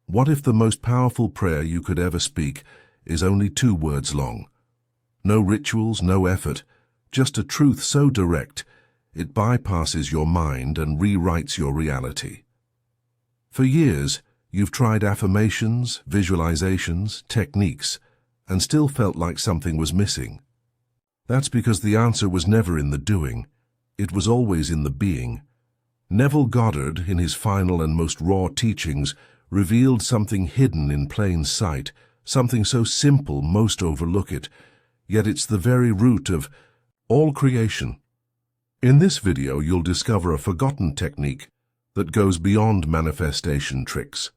What if the most powerful prayer you could ever speak is only 2 words long? No rituals, no effort, just a truth so direct, it bypasses your mind and rewrites your reality. For years, you've tried affirmations, visualizations, techniques, and still felt like something was missing. That's because the answer was never in the doing. It was always in the being. Neville Goddard, in his final and most raw teachings, revealed something hidden in plain sight, something so simple most overlook it, yet it's the very root of all creation. In this video, you'll discover a forgotten technique that goes beyond manifestation tricks.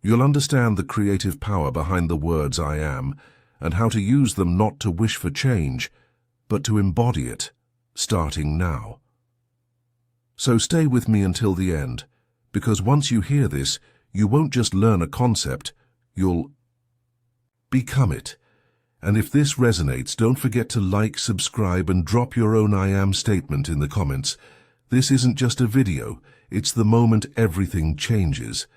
You'll understand the creative power behind the words I am, and how to use them not to wish for change, but to embody it, starting now. So stay with me until the end, because once you hear this, you won't just learn a concept, you'll become it. And if this resonates, don't forget to like, subscribe, and drop your own I am statement in the comments. This isn't just a video, it's the moment everything changes.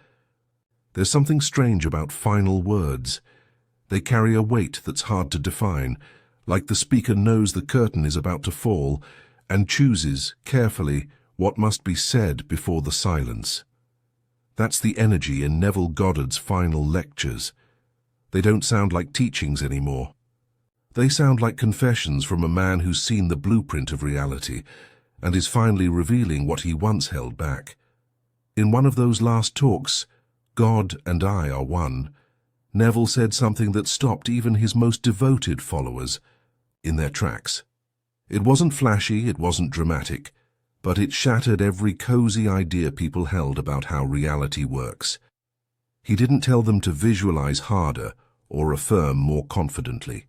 There's something strange about final words. They carry a weight that's hard to define, like the speaker knows the curtain is about to fall and chooses, carefully, what must be said before the silence. That's the energy in Neville Goddard's final lectures. They don't sound like teachings anymore. They sound like confessions from a man who's seen the blueprint of reality and is finally revealing what he once held back. In one of those last talks, God and I are one, Neville said something that stopped even his most devoted followers in their tracks. It wasn't flashy, it wasn't dramatic, but it shattered every cozy idea people held about how reality works. He didn't tell them to visualize harder or affirm more confidently.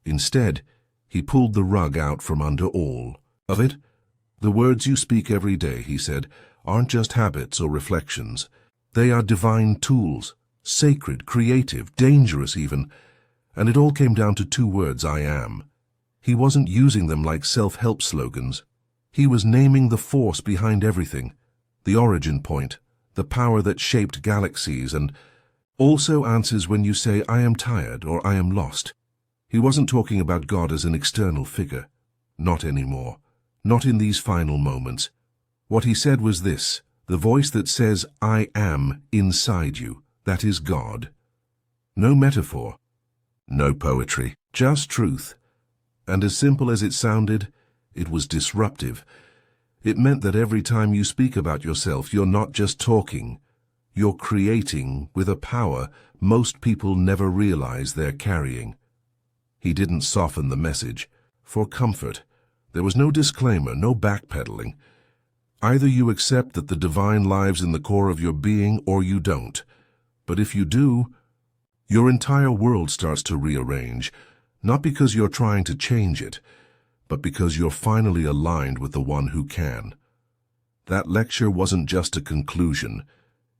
Instead, he pulled the rug out from under all of it. The words you speak every day, he said, aren't just habits or reflections. They are divine tools, sacred, creative, dangerous even, and it all came down to 2 words, I am. He wasn't using them like self-help slogans. He was naming the force behind everything, the origin point, the power that shaped galaxies, and also answers when you say, I am tired or I am lost. He wasn't talking about God as an external figure. Not anymore. Not in these final moments. What he said was this: the voice that says, I am inside you, that is God. No metaphor, no poetry, just truth. And as simple as it sounded, it was disruptive. It meant that every time you speak about yourself, you're not just talking, you're creating with a power most people never realize they're carrying. He didn't soften the message. For comfort, there was no disclaimer, no backpedaling. Either you accept that the divine lives in the core of your being or you don't. But if you do, your entire world starts to rearrange, not because you're trying to change it, but because you're finally aligned with the one who can. That lecture wasn't just a conclusion,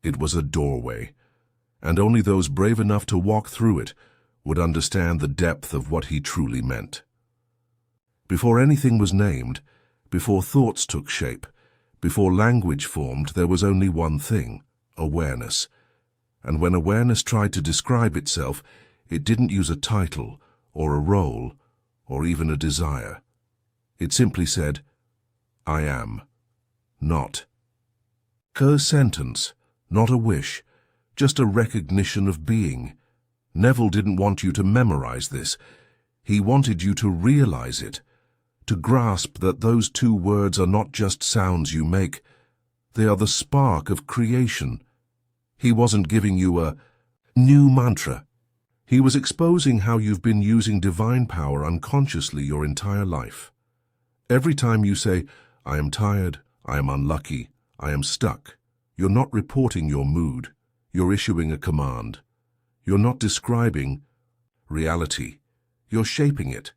it was a doorway, and only those brave enough to walk through it would understand the depth of what he truly meant. Before anything was named, before thoughts took shape, before language formed, there was only one thing: awareness. And when awareness tried to describe itself, it didn't use a title, or a role, or even a desire. It simply said, I am. Not a sentence, not a wish, just a recognition of being. Neville didn't want you to memorize this. He wanted you to realize it, to grasp that those 2 words are not just sounds you make. They are the spark of creation. He wasn't giving you a new mantra. He was exposing how you've been using divine power unconsciously your entire life. Every time you say, I am tired, I am unlucky, I am stuck, you're not reporting your mood, you're issuing a command. You're not describing reality, you're shaping it.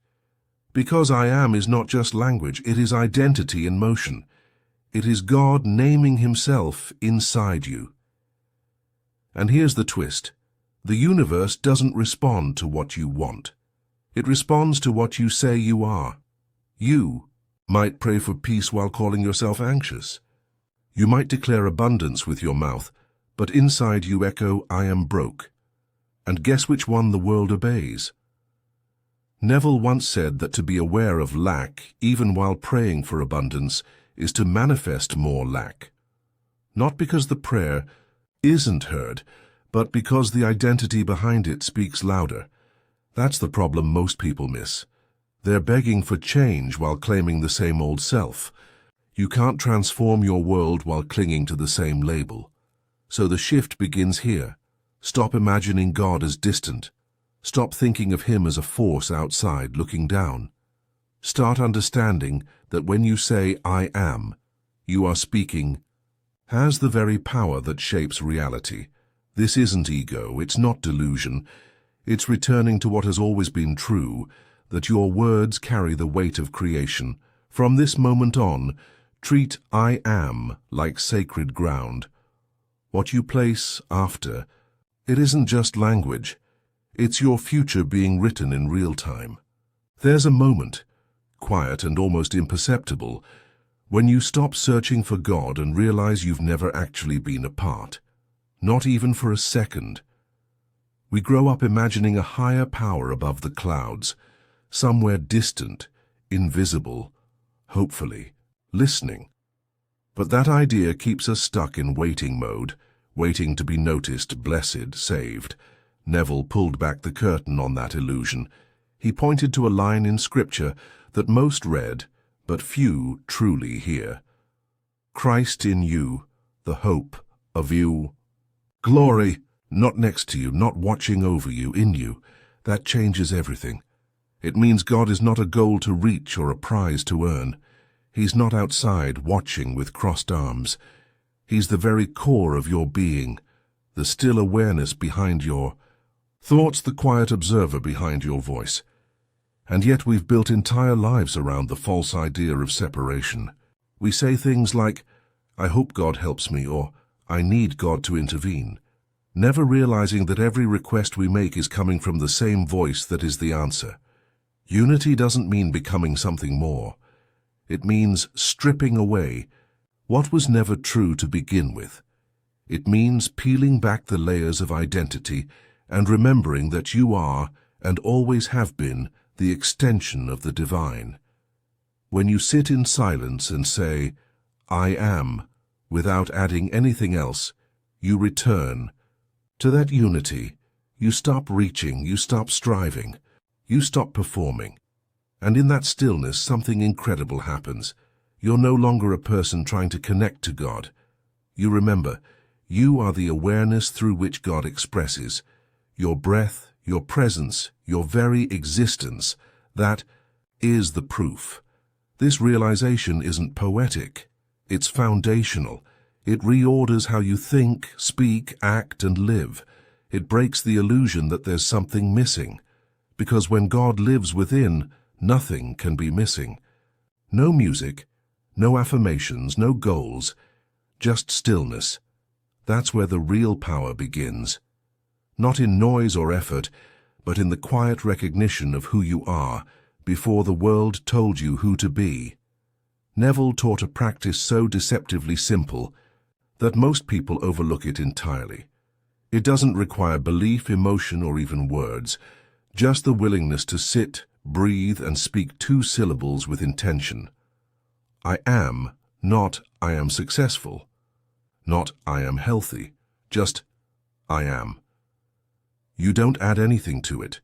Because I am is not just language, it is identity in motion. It is God naming himself inside you. And here's the twist. The universe doesn't respond to what you want. It responds to what you say you are. You might pray for peace while calling yourself anxious. You might declare abundance with your mouth, but inside you echo, I am broke. And guess which one the world obeys? Neville once said that to be aware of lack, even while praying for abundance, is to manifest more lack. Not because the prayer isn't heard, but because the identity behind it speaks louder. That's the problem most people miss. They're begging for change while claiming the same old self. You can't transform your world while clinging to the same label. So the shift begins here. Stop imagining God as distant. Stop thinking of him as a force outside looking down. Start understanding that when you say, I am, you are speaking, has the very power that shapes reality. This isn't ego, it's not delusion. It's returning to what has always been true, that your words carry the weight of creation. From this moment on, treat I am like sacred ground. What you place after, it isn't just language. It's your future being written in real time. There's a moment, quiet and almost imperceptible, when you stop searching for God and realize you've never actually been apart. Not even for a second. We grow up imagining a higher power above the clouds, somewhere distant, invisible, hopefully, listening. But that idea keeps us stuck in waiting mode, waiting to be noticed, blessed, saved. Neville pulled back the curtain on that illusion. He pointed to a line in Scripture that most read, but few truly hear. Christ in you, the hope of you. Glory, not next to you, not watching over you, in you. That changes everything. It means God is not a goal to reach or a prize to earn. He's not outside watching with crossed arms. He's the very core of your being, the still awareness behind your thoughts, the quiet observer behind your voice. And yet we've built entire lives around the false idea of separation. We say things like, I hope God helps me, or I need God to intervene, never realizing that every request we make is coming from the same voice that is the answer. Unity doesn't mean becoming something more. It means stripping away what was never true to begin with. It means peeling back the layers of identity and remembering that you are, and always have been, the extension of the divine. When you sit in silence and say, I am, without adding anything else, you return to that unity. You stop reaching, you stop striving, you stop performing. And in that stillness, something incredible happens. You're no longer a person trying to connect to God. You remember, you are the awareness through which God expresses. Your breath, your presence, your very existence, that is the proof. This realization isn't poetic. It's foundational. It reorders how you think, speak, act, and live. It breaks the illusion that there's something missing. Because when God lives within, nothing can be missing. No music, no affirmations, no goals, just stillness. That's where the real power begins. Not in noise or effort, but in the quiet recognition of who you are before the world told you who to be. Neville taught a practice so deceptively simple that most people overlook it entirely. It doesn't require belief, emotion, or even words, just the willingness to sit, breathe, and speak 2 syllables with intention. I am, not I am successful, not I am healthy, just I am. You don't add anything to it.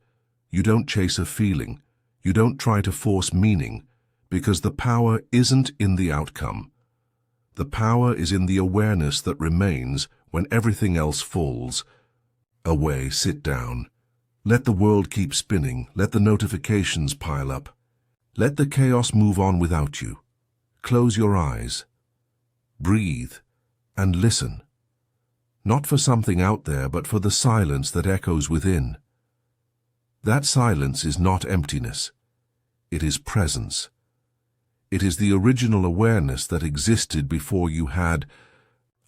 You don't chase a feeling. You don't try to force meaning, because the power isn't in the outcome. The power is in the awareness that remains when everything else falls away. Sit down. Let the world keep spinning. Let the notifications pile up. Let the chaos move on without you. Close your eyes. Breathe and listen. Not for something out there, but for the silence that echoes within. That silence is not emptiness. It is presence. It is the original awareness that existed before you had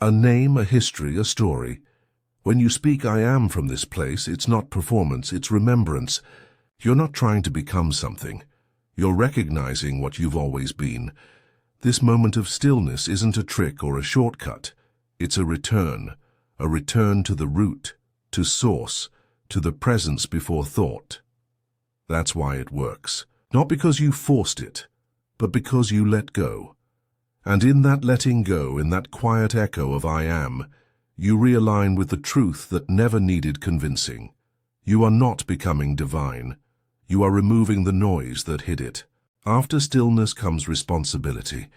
a name, a history, a story. When you speak I am from this place, it's not performance, it's remembrance. You're not trying to become something. You're recognizing what you've always been. This moment of stillness isn't a trick or a shortcut. It's a return a return to the root, to source, to the presence before thought. That's why it works. Not because you forced it, but because you let go. And in that letting go, in that quiet echo of I am, you realign with the truth that never needed convincing. You are not becoming divine. You are removing the noise that hid it. After stillness comes responsibility,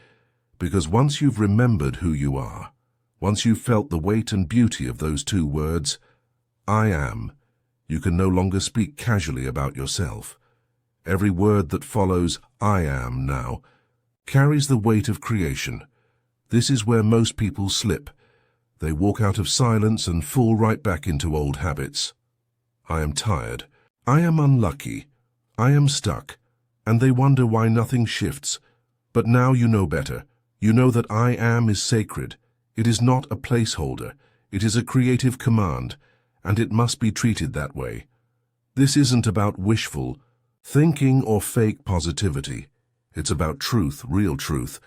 because once you've remembered who you are, once you've felt the weight and beauty of those two words, I am, you can no longer speak casually about yourself. Every word that follows I am now carries the weight of creation. This is where most people slip. They walk out of silence and fall right back into old habits. I am tired. I am unlucky. I am stuck. And they wonder why nothing shifts. But now you know better. You know that I am is sacred. It is not a placeholder. It is a creative command, and it must be treated that way. This isn't about wishful thinking or fake positivity. It's about truth, real truth.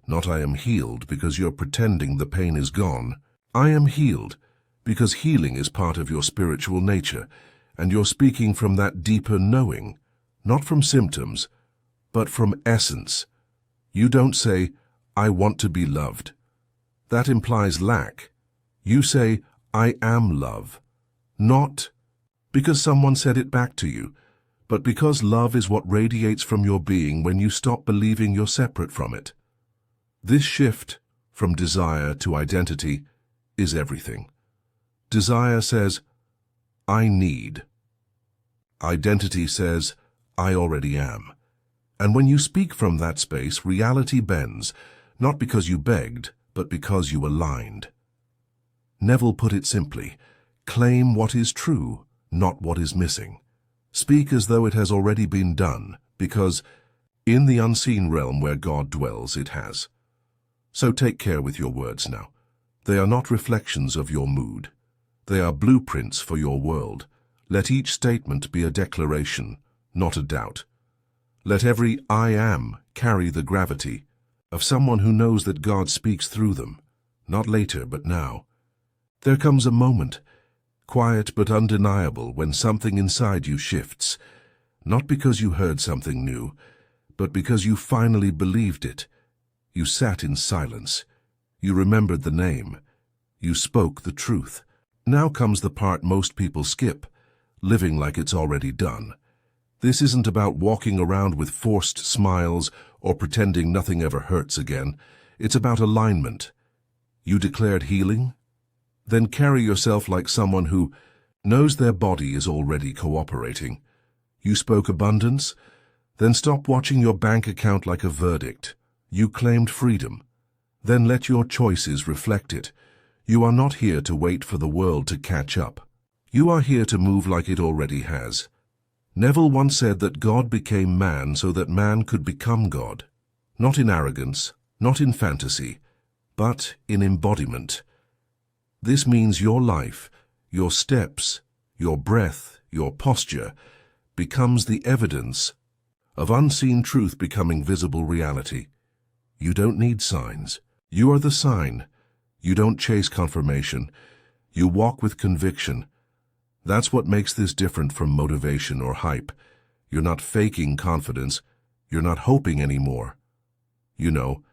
Not I am healed because you're pretending the pain is gone. I am healed because healing is part of your spiritual nature, and you're speaking from that deeper knowing, not from symptoms, but from essence. You don't say, I want to be loved. That implies lack. You say, I am love. Not because someone said it back to you, but because love is what radiates from your being when you stop believing you're separate from it. This shift from desire to identity is everything. Desire says, I need. Identity says, I already am. And when you speak from that space, reality bends, not because you begged, but because you aligned. Neville put it simply, claim what is true, not what is missing. Speak as though it has already been done, because in the unseen realm where God dwells, it has. So take care with your words now. They are not reflections of your mood. They are blueprints for your world. Let each statement be a declaration, not a doubt. Let every I am carry the gravity of someone who knows that God speaks through them, not later but now. There comes a moment, quiet but undeniable, when something inside you shifts, not because you heard something new, but because you finally believed it. You sat in silence. You remembered the name. You spoke the truth. Now comes the part most people skip, living like it's already done. This isn't about walking around with forced smiles or pretending nothing ever hurts again. It's about alignment. You declared healing? Then carry yourself like someone who knows their body is already cooperating. You spoke abundance? Then stop watching your bank account like a verdict. You claimed freedom. Then let your choices reflect it. You are not here to wait for the world to catch up. You are here to move like it already has. Neville once said that God became man so that man could become God. Not in arrogance, not in fantasy, but in embodiment. This means your life, your steps, your breath, your posture, becomes the evidence of unseen truth becoming visible reality. You don't need signs. You are the sign. You don't chase confirmation. You walk with conviction. That's what makes this different from motivation or hype. You're not faking confidence. You're not hoping anymore. You know,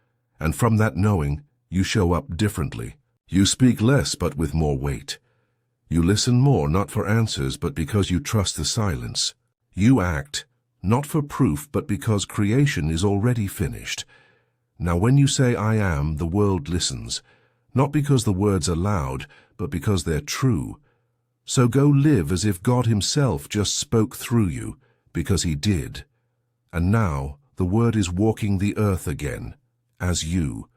and from that knowing, you show up differently. You speak less but with more weight. You listen more, not for answers, but because you trust the silence. You act, not for proof, but because creation is already finished. Now when you say I am, the world listens, not because the words are loud, but because they're true. So go live as if God himself just spoke through you, because he did. And now the word is walking the earth again, as you.